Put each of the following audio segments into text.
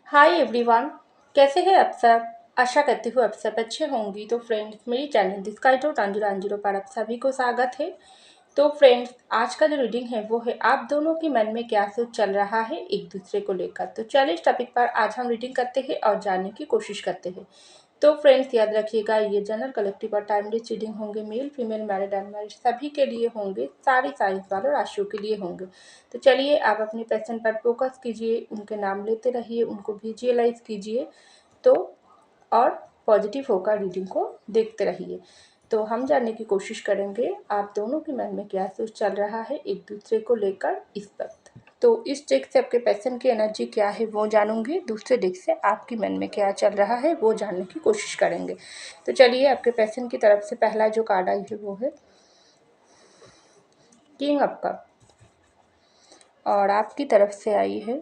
Hi everyone. कैसे हैं आप सब। आशा करती हूँ आप सब अच्छे होंगी। तो फ्रेंड्स, मेरी चैनल द स्काई डॉट 1010 पर आप सभी को स्वागत है। तो फ्रेंड्स, आज का जो रीडिंग है वो है आप दोनों के मन में क्या सोच चल रहा है एक दूसरे को लेकर। तो चलिए इस टॉपिक पर आज हम रीडिंग करते हैं और जानने की कोशिश करते हैं। तो फ्रेंड्स, याद रखिएगा, ये जनरल कलेक्टिव और टाइमलेस रीडिंग होंगे। मेल फीमेल मैरिड अनमैरिड सभी के लिए होंगे, सारी साइंस वालों राशियों के लिए होंगे। तो चलिए आप अपनी पैशन पर फोकस कीजिए, उनके नाम लेते रहिए, उनको विजुअलाइज कीजिए। तो और पॉजिटिव होकर रीडिंग को देखते रहिए। तो हम जानने की कोशिश करेंगे आप दोनों के मन में क्या सोच चल रहा है एक दूसरे को लेकर इस वक्त। तो इस डेक से आपके पैशन की एनर्जी क्या है वो जानूंगी, दूसरे डेक से आपके मन में क्या चल रहा है वो जानने की कोशिश करेंगे। तो चलिए, आपके पैशन की तरफ से पहला जो कार्ड आई है वो है किंग ऑफ कप, और आपकी तरफ से आई है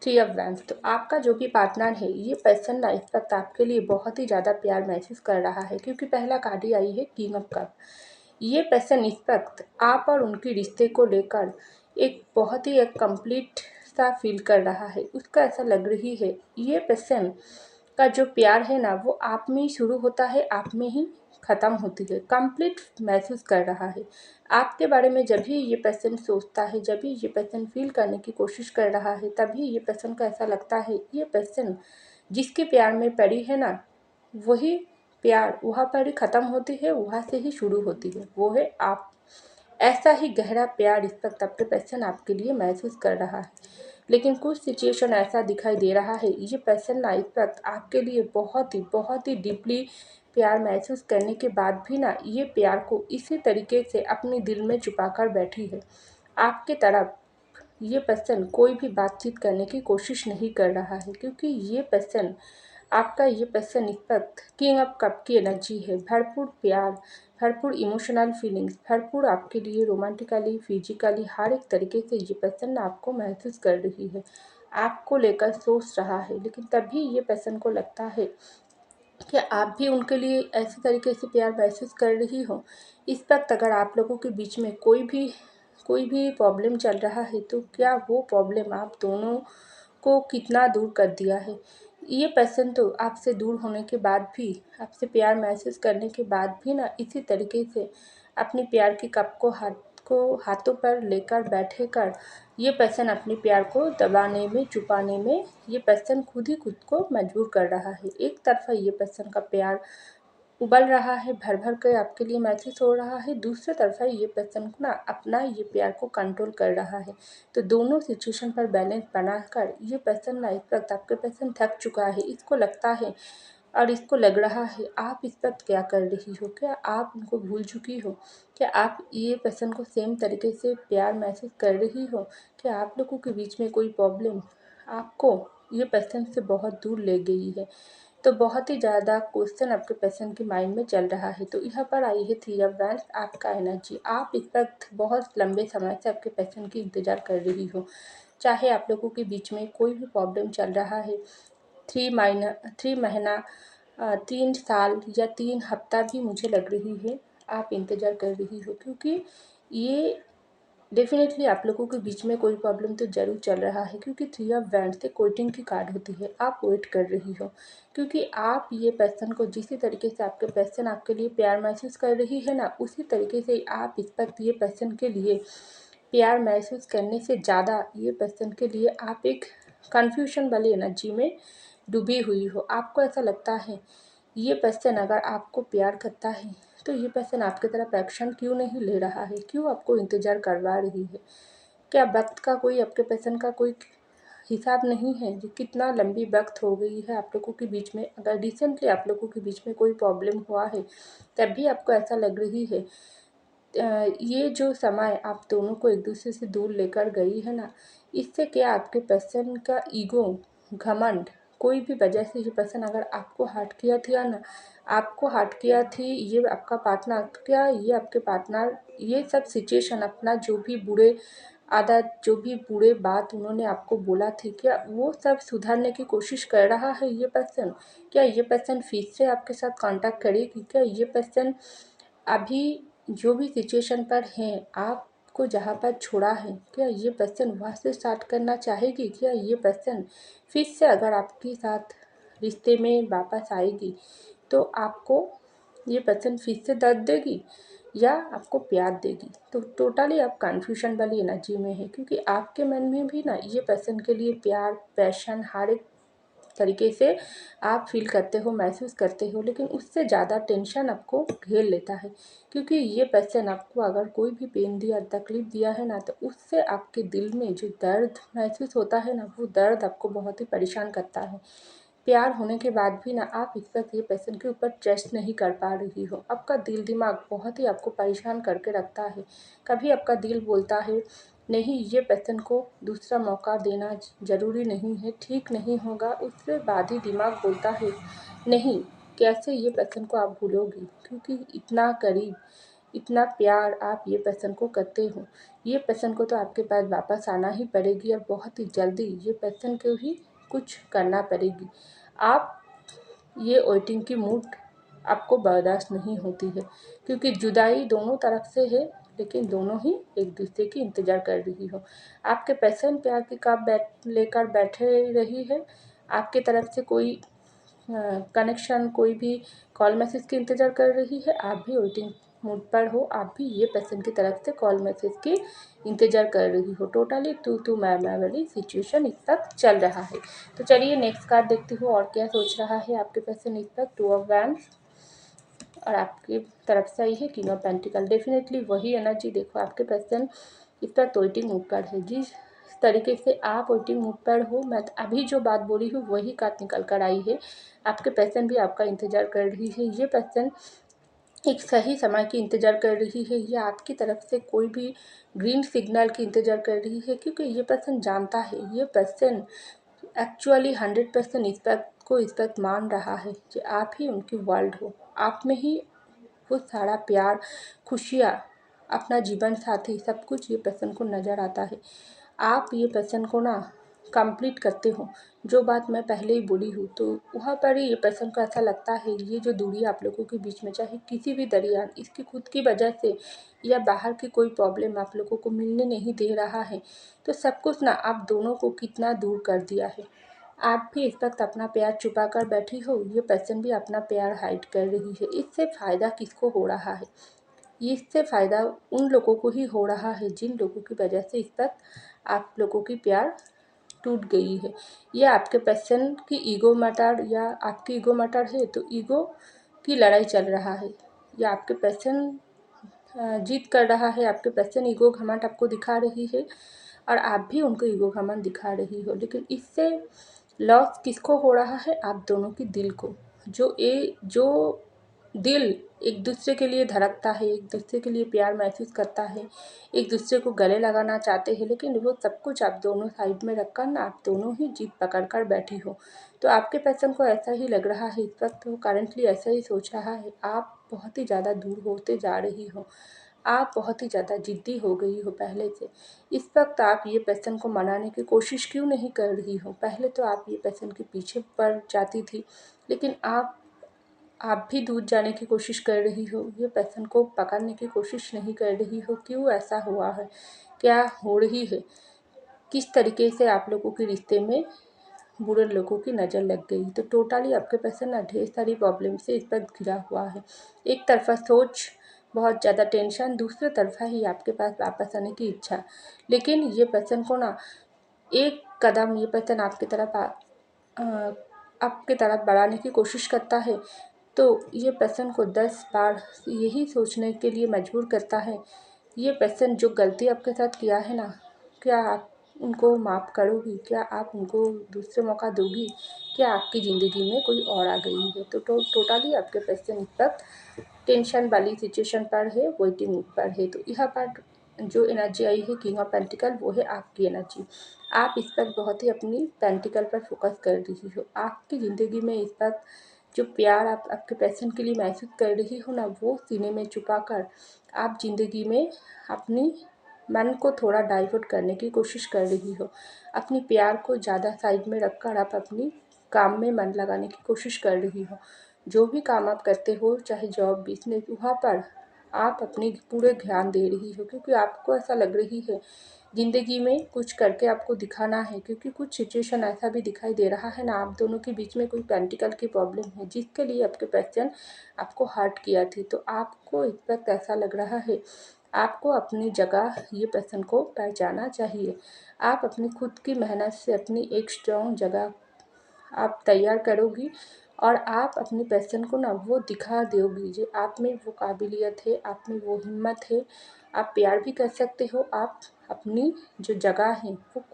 थ्री ऑफ वैंड्स। तो आपका जो भी पार्टनर है, ये पर्सन ना इस वक्त आपके लिए बहुत ही ज़्यादा प्यार महसूस कर रहा है, क्योंकि पहला कार्ड ही आई है किंग ऑफ कप। ये पर्सन इस वक्त आप और उनके रिश्ते को लेकर एक बहुत ही एक कंप्लीट सा फील कर रहा है। उसका ऐसा लग रही है ये पर्सन का जो प्यार है ना, वो आप में ही शुरू होता है, आप में ही ख़त्म होती है, कंप्लीट महसूस कर रहा है आपके बारे में। जब भी ये पर्सन सोचता है, जब भी ये पर्सन फील करने की कोशिश कर रहा है, तभी ये पर्सन को ऐसा लगता है ये पर्सन जिसके प्यार में पड़ी है ना, वही प्यार वहाँ पर ही ख़त्म होती है, वहाँ से ही शुरू होती है, वो है आप। ऐसा ही गहरा प्यार इस वक्त आपके पर्सन आपके लिए महसूस कर रहा है। लेकिन कुछ सिचुएशन ऐसा दिखाई दे रहा है, ये पर्सन ना इस वक्त आपके लिए बहुत ही डीपली प्यार महसूस करने के बाद भी ना, ये प्यार को इसी तरीके से अपने दिल में छुपा कर बैठी है। आपके तरफ ये पर्सन कोई भी बातचीत करने की कोशिश नहीं कर रहा है, क्योंकि ये पर्सन आपका ये पर्सन इस वक्त किंग ऑफ कप की एनर्जी है। भरपूर प्यार, भरपूर इमोशनल फीलिंग्स, भरपूर आपके लिए रोमांटिकली फिजिकली हर एक तरीके से ये पर्सन आपको महसूस कर रही है, आपको लेकर सोच रहा है। लेकिन तभी ये पर्सन को लगता है कि आप भी उनके लिए ऐसे तरीके से प्यार महसूस कर रही हो। इस वक्त अगर आप लोगों के बीच में कोई भी प्रॉब्लम चल रहा है, तो क्या वो प्रॉब्लम आप दोनों को कितना दूर कर दिया है। ये पर्सन तो आपसे दूर होने के बाद भी, आपसे प्यार महसूस करने के बाद भी ना, इसी तरीके से अपने प्यार के कप को हाथों पर लेकर बैठे कर ये पर्सन अपने प्यार को दबाने में, छुपाने में, ये पर्सन खुद ही खुद को मजबूर कर रहा है। एक तरफा ये पर्सन का प्यार उबल रहा है, भर भर कर आपके लिए महसूस हो रहा है, दूसरी तरफ ये पर्सन को ना अपना ये प्यार को कंट्रोल कर रहा है। तो दोनों सिचुएशन पर बैलेंस बनाकर ये पर्सन ना इस वक्त आपके पर्सन थक चुका है। इसको लगता है और इसको लग रहा है आप इस वक्त क्या कर रही हो, क्या आप उनको भूल चुकी हो, क्या आप ये पर्सन को सेम तरीके से प्यार महसूस कर रही हो, क्या आप लोगों के बीच में कोई प्रॉब्लम आपको ये पर्सन से बहुत दूर ले गई है। तो बहुत ही ज़्यादा क्वेश्चन आपके पर्सन के माइंड में चल रहा है। तो यहाँ पर आई है थ्री ऑफ वैंड्स, आपका एनर्जी। आप इस वक्त बहुत लंबे समय से आपके पर्सन की इंतज़ार कर रही हो, चाहे आप लोगों के बीच में कोई भी प्रॉब्लम चल रहा है। 3 महीना 3 साल या 3 हफ्ता भी मुझे लग रही है आप इंतज़ार कर रही हो, क्योंकि ये डेफिनेटली आप लोगों के बीच में कोई प्रॉब्लम तो ज़रूर चल रहा है, क्योंकि थ्री ऑफ वैंड्स से क्वेटिंग की कार्ड होती है। आप वेट कर रही हो, क्योंकि आप ये पर्सन को जिस तरीके से आपके पर्सन आपके लिए प्यार महसूस कर रही है ना, उसी तरीके से आप इस वक्त ये पर्सन के लिए प्यार महसूस करने से ज़्यादा ये पर्सन के लिए आप एक कन्फ्यूजन वाली एनर्जी में डूबी हुई हो। आपको ऐसा लगता है ये पर्सन अगर आपको प्यार करता है, तो ये पर्सन आपकी तरफ एक्शन क्यों नहीं ले रहा है, क्यों आपको इंतज़ार करवा रही है। क्या वक्त का कोई आपके पर्सन का कोई हिसाब नहीं है कि कितना लंबी वक्त हो गई है आप लोगों के बीच में। अगर रिसेंटली आप लोगों के बीच में कोई प्रॉब्लम हुआ है, तब भी आपको ऐसा लग रही है ये जो समय आप दोनों को एक दूसरे से दूर लेकर गई है ना, इससे क्या आपके पर्सन का ईगो, घमंड, कोई भी वजह से ये पर्सन अगर आपको हर्ट किया था ना, आपको हर्ट किया थी ये आपका पार्टनर, क्या ये आपके पार्टनर ये सब सिचुएशन अपना जो भी बुरे आदत, जो भी बुरे बात उन्होंने आपको बोला थी, क्या वो सब सुधारने की कोशिश कर रहा है ये पर्सन। क्या ये पर्सन फिर से आपके साथ कांटेक्ट करेगी, क्या ये पर्सन अभी जो भी सिचुएशन पर हैं आप आपको जहाँ पर छोड़ा है, क्या ये पर्सन वहाँ से स्टार्ट करना चाहेगी? क्या ये पर्सन फिर से अगर आपके साथ रिश्ते में वापस आएगी तो आपको ये पर्सन फिर से दर्द देगी या आपको प्यार देगी? तो टोटली आप कन्फ्यूजन वाली एनर्जी में है, क्योंकि आपके मन में भी ना ये पर्सन के लिए प्यार, पैशन, हर एक तरीके से आप फील करते हो, महसूस करते हो, लेकिन उससे ज़्यादा टेंशन आपको घेर लेता है। क्योंकि ये पर्सन आपको अगर कोई भी पेन दिया, तकलीफ़ दिया है ना, तो उससे आपके दिल में जो दर्द महसूस होता है ना, वो दर्द आपको बहुत ही परेशान करता है। प्यार होने के बाद भी ना आप इस वक्त ये पर्सन के ऊपर ट्रस्ट नहीं कर पा रही हो। आपका दिल दिमाग बहुत ही आपको परेशान करके रखता है। कभी आपका दिल बोलता है नहीं, ये पर्सन को दूसरा मौका देना ज़रूरी नहीं है, ठीक नहीं होगा। उसके बाद ही दिमाग बोलता है नहीं, कैसे ये पर्सन को आप भूलोगी, क्योंकि इतना करीब, इतना प्यार आप ये पर्सन को करते हो। ये पर्सन को तो आपके पास वापस आना ही पड़ेगी और बहुत ही जल्दी ये पर्सन को ही कुछ करना पड़ेगी। आप ये वेटिंग की मूड आपको बर्दाश्त नहीं होती है, क्योंकि जुदाई दोनों तरफ से है, लेकिन दोनों ही एक दूसरे की इंतज़ार कर रही हो। आपके पैसे प्यार की कप लेकर बैठे रही है। आपके तरफ से कोई कनेक्शन, कोई भी कॉल मैसेज की इंतज़ार कर रही है। आप भी वेटिंग मूड पर हो, आप भी ये पर्सन की तरफ से कॉल मैसेज की इंतज़ार कर रही हो। टोटली तू मैं वाली सिचुएशन इस वक्त चल रहा है। तो चलिए नेक्स्ट कार्ड देखती हूँ और क्या सोच रहा है आपके पर्सन इस वक्त। 2 ऑफ वैंड्स और आपकी तरफ से आई है किंग ऑफ पेंटिकल। डेफिनेटली वही एनर्जी देखो, आपके पर्सन इस वक्त वेटिंग मूड पर है। जिस तरीके से आप वेटिंग मूड पर हो, मैं अभी जो बात बोली हूँ वही कार्ड निकल कर आई है। आपके पर्सन भी आपका इंतज़ार कर रही है। ये पर्सन एक सही समय की इंतज़ार कर रही है या आपकी तरफ से कोई भी ग्रीन सिग्नल की इंतज़ार कर रही है, क्योंकि ये पर्सन जानता है, ये पर्सन एक्चुअली 100% इस बात को इस वक्त मान रहा है कि आप ही उनकी वर्ल्ड हो। आप में ही वो सारा प्यार, खुशियाँ, अपना जीवन साथी सब कुछ ये पर्सन को नज़र आता है। आप ये पर्सन को ना कंप्लीट करते हो। जो बात मैं पहले ही बोली हूँ, तो वहाँ पर ही ये पर्सन को ऐसा लगता है ये जो दूरी आप लोगों के बीच में, चाहे किसी भी दरमियान इसकी खुद की वजह से या बाहर की कोई प्रॉब्लम आप लोगों को मिलने नहीं दे रहा है, तो सब कुछ ना आप दोनों को कितना दूर कर दिया है। आप भी इस वक्त अपना प्यार छुपा कर बैठी हो, ये पर्सन भी अपना प्यार हाइड कर रही है। इससे फ़ायदा किसको हो रहा है? इससे फ़ायदा उन लोगों को ही हो रहा है जिन लोगों की वजह से इस वक्त आप लोगों की प्यार टूट गई है। या आपके पर्सन की ईगो मैटर, या आपकी ईगो मैटर है तो ईगो की लड़ाई चल रहा है, या आपके पर्सन जीत कर रहा है। आपके पर्सन ईगो घमंड आपको दिखा रही है और आप भी उनको ईगो घमंड दिखा रही हो, लेकिन इससे लॉस किसको हो रहा है? आप दोनों की दिल को। जो दिल एक दूसरे के लिए धड़कता है, एक दूसरे के लिए प्यार महसूस करता है, एक दूसरे को गले लगाना चाहते हैं, लेकिन वो सब कुछ आप दोनों साइड में रखकर ना आप दोनों ही जीत पकड़ कर बैठी हो। तो आपके पर्सन को ऐसा ही लग रहा है इस वक्त, वो करंटली ऐसा ही सोच रहा है। आप बहुत ही ज़्यादा दूर होते जा रही हो, आप बहुत ही ज़्यादा ज़िद्दी हो गई हो पहले से। इस वक्त आप ये पर्सन को मनाने की कोशिश क्यों नहीं कर रही हो? पहले तो आप ये पर्सन के पीछे पड़ जाती थी, लेकिन आप भी दूर जाने की कोशिश कर रही हो। ये पर्सन को पकड़ने की कोशिश नहीं कर रही हो। क्यों ऐसा हुआ है? क्या हो रही है? किस तरीके से आप लोगों के रिश्ते में बुरे लोगों की नज़र लग गई? तो टोटली आपके पर्सन ना ढेर सारी प्रॉब्लम से इस पर घिरा हुआ है। एक तरफा सोच, बहुत ज़्यादा टेंशन, दूसरे तरफा ही आपके पास वापस आने की इच्छा। लेकिन ये पर्सन को ना एक कदम ये पर्सन आपके तरफ बढ़ाने की कोशिश करता है, तो ये पर्सन को 10 बार यही सोचने के लिए मजबूर करता है, ये पर्सन जो गलती आपके साथ किया है ना, क्या आप उनको माफ़ करोगी? क्या आप उनको दूसरे मौका दोगी? क्या आपकी ज़िंदगी में कोई और आ गई है? तो टोटली आपके पर्सन इस वक्त टेंशन वाली सिचुएशन पर है, वेटिंग मूड पर है। तो यहाँ पर जो एनर्जी आई है किंग ऑफ पेंटिकल, वो है आपकी एनर्जी। आप इस वक्त बहुत ही अपनी पेंटिकल पर फोकस कर रही हो। आपकी ज़िंदगी में इस वक्त जो प्यार आप आपके पैशन के लिए महसूस कर रही हो ना, वो सीने में छुपा कर आप ज़िंदगी में अपनी मन को थोड़ा डाइवर्ट करने की कोशिश कर रही हो। अपनी प्यार को ज़्यादा साइड में रखकर आप अपनी काम में मन लगाने की कोशिश कर रही हो। जो भी काम आप करते हो, चाहे जॉब, बिजनेस, वहाँ पर आप अपनी पूरे ध्यान दे रही हो, क्योंकि आपको ऐसा लग रही है ज़िंदगी में कुछ करके आपको दिखाना है, क्योंकि कुछ सिचुएशन ऐसा भी दिखाई दे रहा है ना, आप दोनों के बीच में कोई पेंटिकल की प्रॉब्लम है जिसके लिए आपके पर्सन आपको हर्ट किया थी। तो आपको इस वक्त ऐसा लग रहा है आपको अपनी जगह ये पर्सन को पहचाना चाहिए। आप अपनी खुद की मेहनत से अपनी एक स्ट्रॉन्ग जगह आप तैयार करोगी और आप अपने पर्सन को ना वो दिखा दोगी जो आप में वो काबिलियत है, आप में वो हिम्मत है। आप प्यार भी कर सकते हो, आप अपनी जो जगह है वो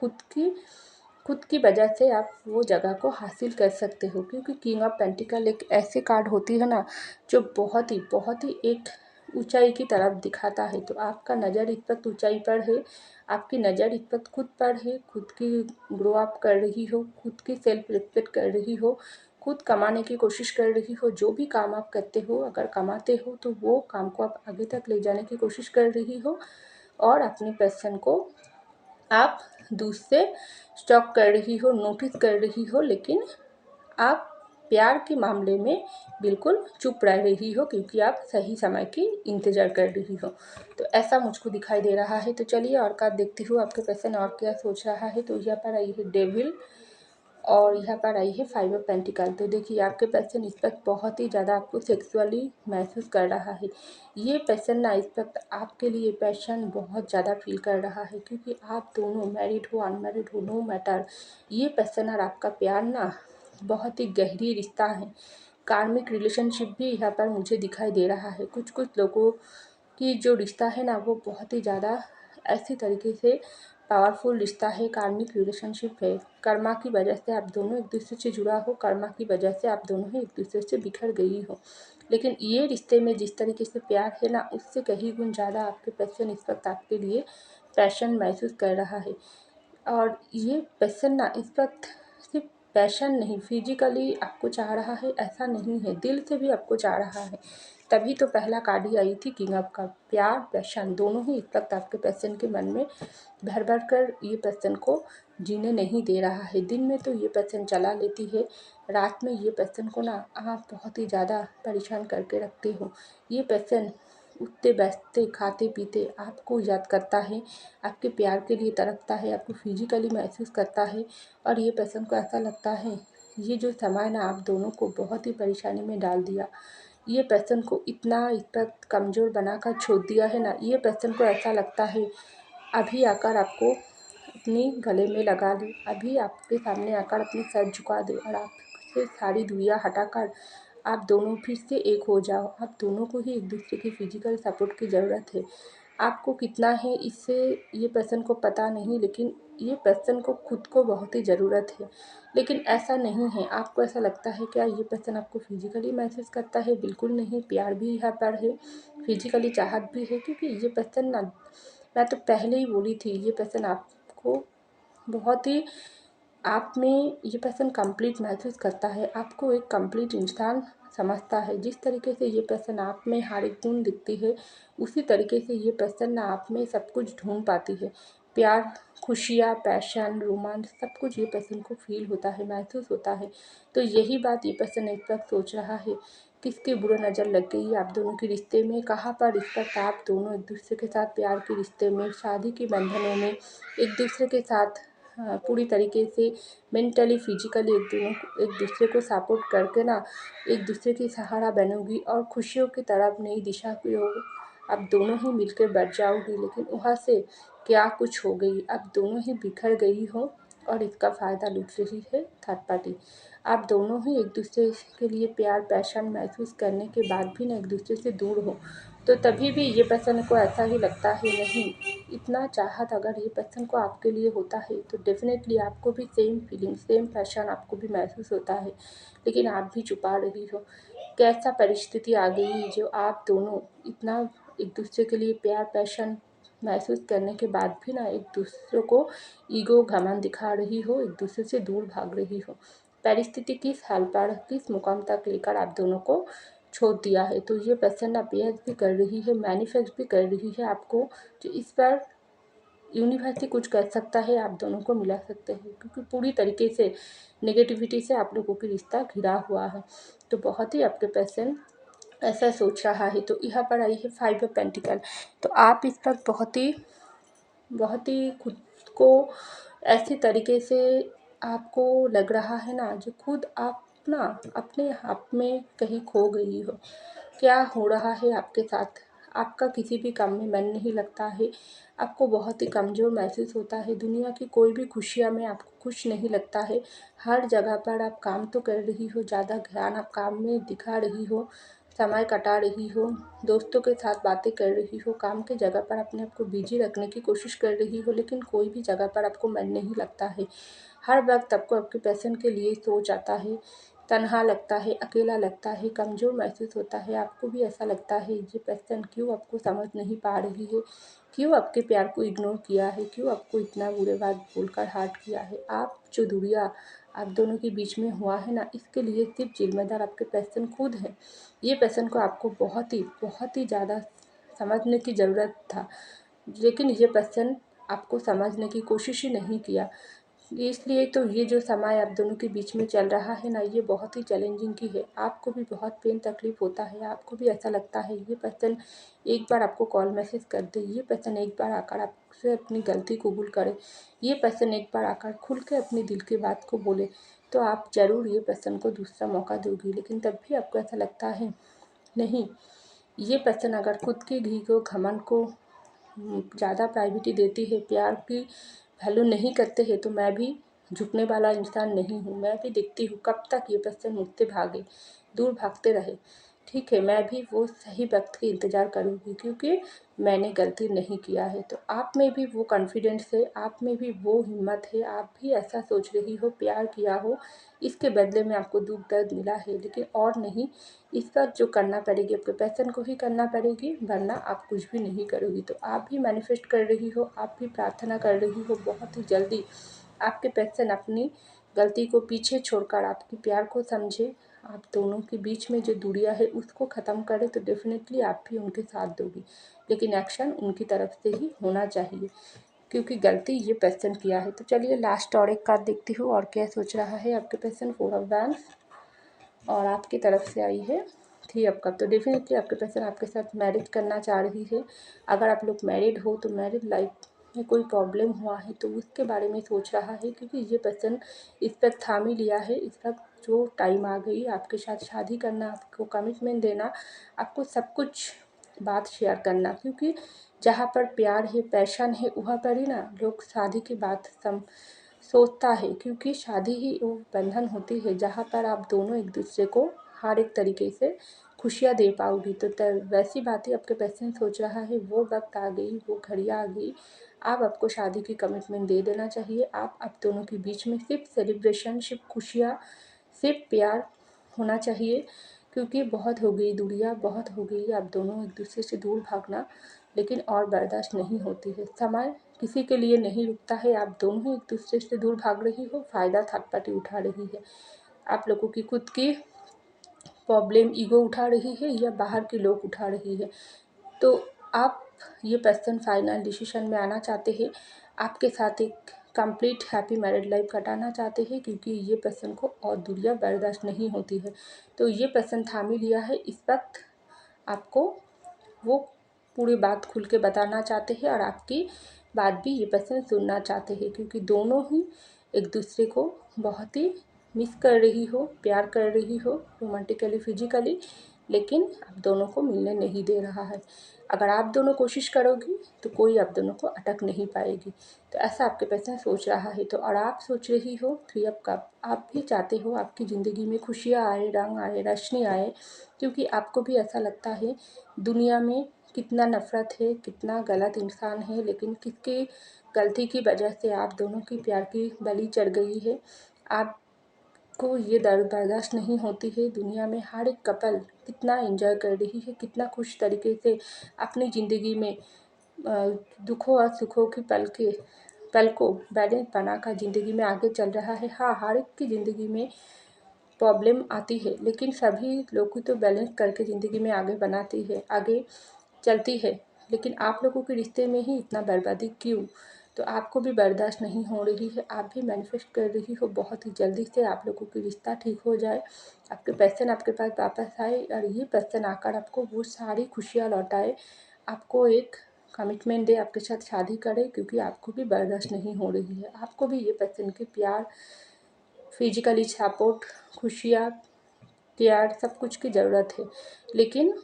खुद की वजह से आप वो जगह को हासिल कर सकते हो, क्योंकि किंग ऑफ पेंटिकल एक ऐसी कार्ड होती है ना जो बहुत ही एक ऊंचाई की तरफ दिखाता है। तो आपका नज़र इस वक्त ऊंचाई पर है, आपकी नज़र इस वक्त खुद पर है, खुद की ग्रो अप कर रही हो, खुद की सेल्फ रिस्पेक्ट कर रही हो, खुद कमाने की कोशिश कर रही हो। जो भी काम आप करते हो, अगर कमाते हो तो वो काम को आप आगे तक ले जाने की कोशिश कर रही हो और अपने पर्सन को आप दूर से स्टॉक कर रही हो, नोटिस कर रही हो, लेकिन आप प्यार के मामले में बिल्कुल चुप रह रही हो, क्योंकि आप सही समय की इंतज़ार कर रही हो। तो ऐसा मुझको दिखाई दे रहा है। तो चलिए और कार्ड देखती हूँ आपके पर्सन और क्या सोच रहा है। तो यहाँ पर आई है डेविल और यहाँ पर आई है 5 ऑफ पेंटिकल। तो देखिए आपके पर्सन इस वक्त बहुत ही ज़्यादा आपको सेक्सुअली महसूस कर रहा है। ये पर्सन ना इस वक्त आपके लिए पैशन बहुत ज़्यादा फील कर रहा है, क्योंकि आप दोनों मैरिड हो अनमैरिड हो नो मैटर, ये पर्सन और आपका प्यार ना बहुत ही गहरी रिश्ता है। कार्मिक रिलेशनशिप भी यहाँ पर मुझे दिखाई दे रहा है। कुछ कुछ लोगों की जो रिश्ता है ना वो बहुत ही ज़्यादा ऐसी तरीके से पावरफुल रिश्ता है, कार्मिक रिलेशनशिप है। कर्मा की वजह से आप दोनों एक दूसरे से जुड़ा हो, कर्मा की वजह से आप दोनों ही एक दूसरे से बिखर गई हो। लेकिन ये रिश्ते में जिस तरीके से प्यार है ना उससे कहीं गुण ज़्यादा आपके पर्सन इस वक्त आपके लिए पैशन महसूस कर रहा है। और ये पर्सन ना इस वक्त सिर्फ पैशन नहीं, फिजिकली आपको चाह रहा है ऐसा नहीं है, दिल से भी आपको चाह रहा है। तभी तो पहला कार्ड ही आई थी किंग ऑफ का। प्यार पैशन दोनों ही इस वक्त आपके पर्सन के मन में भर भर कर ये पर्सन को जीने नहीं दे रहा है। दिन में तो ये पर्सन चला लेती है, रात में ये पर्सन को ना आप बहुत ही ज़्यादा परेशान करके रखते हो। ये पर्सन उठते बैठते खाते पीते आपको याद करता है, आपके प्यार के लिए तड़पता है, आपको फिजिकली महसूस करता है। और ये पर्सन को ऐसा लगता है ये जो समय ना आप दोनों को बहुत ही परेशानी में डाल दिया, ये पर्सन को इतना इस पर कमज़ोर बनाकर छोड़ दिया है ना, ये पर्सन को ऐसा लगता है अभी आकर आपको अपनी गले में लगा ले, अभी आपके सामने आकर अपनी सर झुका दे और आपसे सारी दुनिया हटाकर आप दोनों फिर से एक हो जाओ। आप दोनों को ही एक दूसरे की फिजिकल सपोर्ट की ज़रूरत है। आपको कितना है इससे ये पर्सन को पता नहीं, लेकिन ये पर्सन को खुद को बहुत ही ज़रूरत है। लेकिन ऐसा नहीं है, आपको ऐसा लगता है क्या ये पर्सन आपको फिजिकली महसूस करता है? बिल्कुल नहीं, प्यार भी यहाँ पर है, फिजिकली चाहत भी है, क्योंकि ये पर्सन ना, मैं तो पहले ही बोली थी, ये पर्सन आपको बहुत ही आप में ये पर्सन कंप्लीट महसूस करता है, आपको एक कंप्लीट इंसान समझता है। जिस तरीके से ये पर्सन आप में हर एक गुण दिखती है, उसी तरीके से ये पर्सन ना आप में सब कुछ ढूंढ पाती है। प्यार, खुशियाँ, पैशन, रोमांस सब कुछ ये पर्सन को फील होता है, महसूस होता है। तो यही बात ये पर्सन इस वक्त सोच रहा है, किसकी बुरी नज़र लग गई आप दोनों के रिश्ते में, कहाँ पर इस वक्त आप दोनों एक दूसरे के साथ प्यार के रिश्ते में, शादी के बंधनों में एक दूसरे के साथ पूरी तरीके से मेंटली फिजिकली एक दूसरे को सपोर्ट करके ना एक दूसरे की सहारा बनोगी और खुशियों की तरफ नई दिशा की ओर आप दोनों ही मिलकर बढ़ जाओगी। लेकिन वहाँ से क्या कुछ हो गई, आप दोनों ही बिखर गई हो और इसका फ़ायदा लूट रही है थर्ड पार्टी। आप दोनों ही एक दूसरे के लिए प्यार पैशन महसूस करने के बाद भी ना एक दूसरे से दूर हो, तो तभी भी ये पर्सन को ऐसा ही लगता है नहीं, इतना चाहत अगर ये पर्सन को आपके लिए होता है तो डेफिनेटली आपको भी सेम फीलिंग सेम पैशन आपको भी महसूस होता है, लेकिन आप भी छुपा रही हो। कैसा परिस्थिति आ गई जो आप दोनों इतना एक दूसरे के लिए प्यार पैशन महसूस करने के बाद भी ना एक दूसरे को ईगो घमंड दिखा रही हो, एक दूसरे से दूर भाग रही हो। परिस्थिति किस हाल पर किस मुकाम तक लेकर आप दोनों को छोड़ दिया है। तो ये पर्सन अपेयर भी कर रही है, मैनिफेस्ट भी कर रही है आपको, जो इस पर यूनिवर्स ही कुछ कर सकता है, आप दोनों को मिला सकते हैं, क्योंकि पूरी तरीके से नेगेटिविटी से आप लोगों की रिश्ता घिरा हुआ है। तो बहुत ही आपके पर्सन ऐसा सोच रहा है। तो यहाँ पर आई है 5 ऑफ पेंटिकल। तो आप इस वक्त बहुत ही खुद को ऐसी तरीके से आपको लग रहा है ना, जो खुद आप ना अपने आप में कहीं खो गई हो। क्या हो रहा है आपके साथ? आपका किसी भी काम में मन नहीं लगता है, आपको बहुत ही कमज़ोर महसूस होता है, दुनिया की कोई भी खुशियाँ में आपको खुश नहीं लगता है। हर जगह पर आप काम तो कर रही हो, ज़्यादा ध्यान आप काम में दिखा रही हो, समय कटा रही हो, दोस्तों के साथ बातें कर रही हो, काम की जगह पर अपने आप को बिजी रखने की कोशिश कर रही हो, लेकिन कोई भी जगह पर आपको मन नहीं लगता है। हर वक्त आपको आपके पैशन के लिए सोच आता है, तन्हा लगता है, अकेला लगता है, कमज़ोर महसूस होता है। आपको भी ऐसा लगता है ये पैशन क्यों आपको समझ नहीं पा रही है, क्यों आपके प्यार को इग्नोर किया है, क्यों आपको इतना बुरे बात बोलकर हार्ट किया है। आप जो दूरियाँ आप दोनों के बीच में हुआ है ना, इसके लिए सिर्फ जिम्मेदार आपके पैशन खुद हैं। ये पैशन को आपको बहुत ही ज़्यादा समझने की ज़रूरत था, लेकिन ये पैशन आपको समझने की कोशिश ही नहीं किया। इसलिए तो ये जो समय आप दोनों के बीच में चल रहा है ना, ये बहुत ही चैलेंजिंग की है। आपको भी बहुत पेन तकलीफ़ होता है, आपको भी ऐसा लगता है ये पर्सन एक बार आपको कॉल मैसेज कर दे, ये पर्सन एक बार आकर आपसे अपनी गलती कबूल करे, ये पर्सन एक बार आकर खुल के अपने दिल की बात को बोले, तो आप ज़रूर ये पर्सन को दूसरा मौका दोगी। लेकिन तब भी आपको ऐसा लगता है नहीं, ये पर्सन अगर खुद की घी को घमंड को ज़्यादा प्रायोरिटी देती है, प्यार की वैल्यू नहीं करते हैं, तो मैं भी झुकने वाला इंसान नहीं हूँ। मैं भी देखती हूँ कब तक ये पर्सन मुझसे भागे, दूर भागते रहे। ठीक है, मैं भी वो सही वक्त की इंतज़ार करूँगी, क्योंकि मैंने गलती नहीं किया है। तो आप में भी वो कॉन्फिडेंस है, आप में भी वो हिम्मत है, आप भी ऐसा सोच रही हो, प्यार किया हो, इसके बदले में आपको दुख दर्द मिला है, लेकिन और नहीं, इस वक्त जो करना पड़ेगी आपके पैशन को ही करना पड़ेगी, वरना आप कुछ भी नहीं करोगी। तो आप भी मैनिफेस्ट कर रही हो, आप भी प्रार्थना कर रही हो, बहुत ही जल्दी आपके पैशन अपनी गलती को पीछे छोड़कर आपके प्यार को समझे, आप दोनों के बीच में जो दूरियां है उसको ख़त्म करे, तो डेफिनेटली आप भी उनके साथ दोगी। लेकिन एक्शन उनकी तरफ से ही होना चाहिए, क्योंकि गलती ये पर्सन किया है। तो चलिए लास्ट और एक कार्ड देखती हूँ और क्या सोच रहा है आपके पर्सन। 4 ऑफ वैंड्स और आपकी तरफ से आई है 3 ऑफ कप। तो डेफिनेटली आपके पर्सन आपके साथ मैरिज करना चाह रही है। अगर आप लोग मैरिड हो तो मैरिड लाइफ में कोई प्रॉब्लम हुआ है तो उसके बारे में सोच रहा है, क्योंकि ये पर्सन इस वक्त थाम ही लिया है। इस वक्त जो टाइम आ गई आपके साथ शादी करना, आपको कमिटमेंट देना, आपको सब कुछ बात शेयर करना, क्योंकि जहाँ पर प्यार है, पैशन है, वहाँ पर ही ना लोग शादी की बात सोचता है, क्योंकि शादी ही वो बंधन होती है जहाँ पर आप दोनों एक दूसरे को हर एक तरीके से खुशियाँ दे पाओगी। तो वैसी बातें आपके पैसे सोच रहा है, वो वक्त आ गई, वो घड़ियाँ आ गई। अब आपको शादी की कमिटमेंट दे देना चाहिए। आप दोनों के बीच में सिर्फ सेलिब्रेशन, सिर्फ खुशियाँ, सिर्फ प्यार होना चाहिए, क्योंकि बहुत हो गई दूरियाँ, बहुत हो गई आप दोनों एक दूसरे से दूर भागना, लेकिन और बर्दाश्त नहीं होती है। समय किसी के लिए नहीं रुकता है। आप दोनों ही एक दूसरे से दूर भाग रही हो, फ़ायदा थर्ड पार्टी उठा रही है। आप लोगों की खुद की प्रॉब्लम ईगो उठा रही है या बाहर के लोग उठा रही है। तो आप ये पर्सन फाइनल डिसीजन में आना चाहते हैं, आपके साथ एक कंप्लीट हैप्पी मैरिड लाइफ कटाना चाहते हैं, क्योंकि ये पर्सन को और दूरियां बर्दाश्त नहीं होती है। तो ये पर्सन थाम ही लिया है। इस वक्त आपको वो पूरी बात खुल के बताना चाहते हैं और आपकी बात भी ये पर्सन सुनना चाहते हैं, क्योंकि दोनों ही एक दूसरे को बहुत ही मिस कर रही हो, प्यार कर रही हो, रोमांटिकली, फिजिकली, लेकिन आप दोनों को मिलने नहीं दे रहा है। अगर आप दोनों कोशिश करोगी तो कोई आप दोनों को अटक नहीं पाएगी। तो ऐसा आपके पर्सन सोच रहा है। तो और आप सोच रही हो 3 ऑफ कप। आप भी चाहते हो आपकी ज़िंदगी में खुशियाँ आए, रंग आए, रोशनी आए, क्योंकि आपको भी ऐसा लगता है दुनिया में कितना नफ़रत है, कितना गलत इंसान है, लेकिन किसकी गलती की वजह से आप दोनों की प्यार की बलि चढ़ गई है। आपको ये दर्द बर्दाश्त नहीं होती है। दुनिया में हर एक कपल कितना एंजॉय कर रही है, कितना खुश तरीके से अपनी ज़िंदगी में दुखों और सुखों की पल को बैलेंस बनाकर ज़िंदगी में आगे चल रहा है। हाँ, हर एक की ज़िंदगी में प्रॉब्लम आती है, लेकिन सभी लोग को तो बैलेंस करके ज़िंदगी में आगे बनाती है, आगे चलती है। लेकिन आप लोगों के रिश्ते में ही इतना बर्बादी क्यों? तो आपको भी बर्दाश्त नहीं हो रही है, आप भी मैनिफेस्ट कर रही हो बहुत ही जल्दी से आप लोगों की रिश्ता ठीक हो जाए, आपके पर्सन आपके पास वापस आए और ये पर्सन आकर आपको वो सारी खुशियाँ लौटाए, आपको एक कमिटमेंट दे, आपके साथ शादी करे, क्योंकि आपको भी बर्दाश्त नहीं हो रही है। आपको भी ये पर्सन के प्यार, फिजिकली सपोर्ट, खुशियाँ, प्यार सब कुछ की ज़रूरत है, लेकिन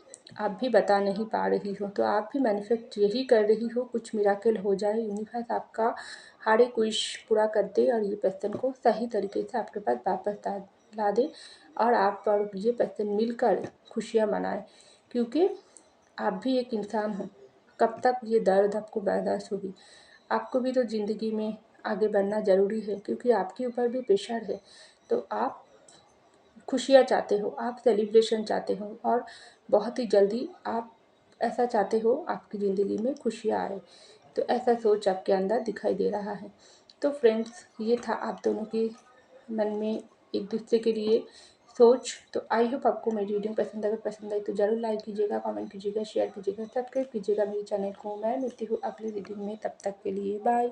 आप भी बता नहीं पा रही हो। तो आप भी मैनिफेस्ट यही कर रही हो कुछ मिराकल हो जाए, यूनिवर्स आपका हर एक विश पूरा कर दे और ये पर्सन को सही तरीके से आपके पास वापस ला दे और आप और ये पर्सन मिलकर खुशियाँ मनाएं, क्योंकि आप भी एक इंसान हो। कब तक ये दर्द आपको बर्दाश्त होगी? आपको भी तो ज़िंदगी में आगे बढ़ना ज़रूरी है, क्योंकि आपके ऊपर भी प्रेशर है। तो आप खुशियाँ चाहते हो, आप सेलिब्रेशन चाहते हो और बहुत ही जल्दी आप ऐसा चाहते हो आपकी ज़िंदगी में खुशियाँ आए। तो ऐसा सोच आपके अंदर दिखाई दे रहा है। तो फ्रेंड्स, ये था आप दोनों के मन में एक दूसरे के लिए सोच। तो आई होप आपको मेरी वीडियो पसंद, अगर पसंद आई तो ज़रूर लाइक कीजिएगा, कमेंट कीजिएगा, शेयर कीजिएगा, सब्सक्राइब कीजिएगा मेरे चैनल को। मैं मिलती हूँ अगली वीडियो में, तब तक के लिए बाय।